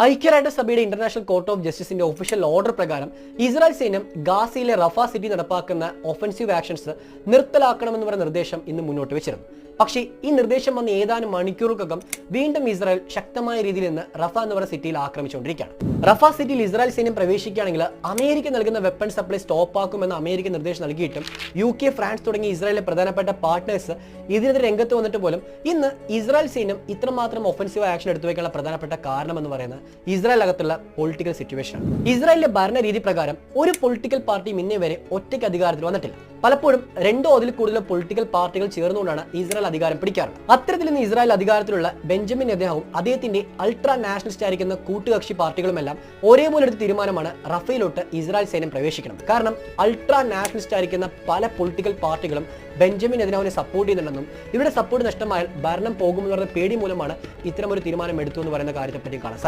ഐക്യരാഷ്ട്രസഭയുടെ international court of ജസ്റ്റിസിന്റെ official order പ്രകാരം ഇസ്രായേൽ സൈന്യം ഗാസയിലെ റഫ സിറ്റി നടപ്പാക്കുന്ന ഒഫൻസീവ് ആക്ഷൻസ് നിർത്തലാക്കണമെന്ന് പറയുന്ന നിർദ്ദേശം ഇന്ന് മുന്നോട്ട് വെച്ചിരുന്നു. പക്ഷേ ഈ നിർദ്ദേശം വന്ന് ഏതാനും മണിക്കൂറുകൾക്കകം വീണ്ടും ഇസ്രായേൽ ശക്തമായ രീതിയിൽ നിന്ന് റഫ എന്ന് പറയുന്ന സിറ്റിയിൽ ആക്രമിച്ചുകൊണ്ടിരിക്കുകയാണ്. റഫ സിറ്റിയിൽ ഇസ്രായേൽ സൈന്യം പ്രവേശിക്കുകയാണെങ്കിൽ അമേരിക്ക നൽകുന്ന വെപ്പൺ സപ്ലൈ സ്റ്റോപ്പ് ആക്കുമെന്ന് അമേരിക്ക നിർദ്ദേശം നൽകിയിട്ടും UK, ഫ്രാൻസ് തുടങ്ങിയ ഇസ്രായേലിലെ പ്രധാനപ്പെട്ട പാർട്ട്നേഴ്സ് ഇതിനെതിരെ രംഗത്ത് വന്നിട്ട് പോലും ഇന്ന് ഇസ്രായേൽ സൈന്യം ഇത്രമാത്രം ഒഫൻസീവ് ആക്ഷൻ എടുത്തു വയ്ക്കാനുള്ള പ്രധാനപ്പെട്ട കാരണം എന്ന് പറയുന്നത് ഇസ്രായേൽ അകത്തുള്ള പൊളിറ്റിക്കൽ സിറ്റുവേഷൻ. ഇസ്രായേലിലെ ഭരണരീതി പ്രകാരം ഒരു പൊളിറ്റിക്കൽ പാർട്ടിയും ഇന്നേ വരെ ഒറ്റയ്ക്ക് അധികാരത്തിൽ വന്നിട്ടില്ല. പലപ്പോഴും രണ്ടോ അതിൽ കൂടുതൽ പൊളിറ്റിക്കൽ പാർട്ടികൾ ചേർന്നുകൊണ്ടാണ് ഇസ്രായേൽ അധികാരം പിടിക്കാറുള്ളത്. അത്തരത്തിൽ നിന്ന് ഇസ്രായേൽ അധികാരത്തിലുള്ള ബെഞ്ചമിൻ നെതന്യാഹുവും അദ്ദേഹത്തിന്റെ അൾട്രാ നാഷണലിസ്റ്റ് ആയിരിക്കുന്ന കൂട്ടുകക്ഷി പാർട്ടികളുമെല്ലാം ഒരേപോലെ എടുത്ത തീരുമാനമാണ് റഫയിലോട്ട് ഇസ്രായേൽ സൈന്യം പ്രവേശിക്കണം. കാരണം അൾട്രാ നാഷണലിസ്റ്റ് ആയിരിക്കുന്ന പല പൊളിറ്റിക്കൽ പാർട്ടികളും ബെഞ്ചമിൻ നെതന്യാഹുവിനെ സപ്പോർട്ട് ചെയ്യുന്നുണ്ടെന്നും ഇവരുടെ സപ്പോർട്ട് നഷ്ടമായാൽ ഭരണം പോകുമെന്ന് പറയുന്ന പേടി മൂലമാണ് ഇത്തരമൊരു തീരുമാനം എടുത്തു എന്ന് പറയുന്ന കാര്യത്തെപ്പറ്റി കാണാൻ സാധിക്കും.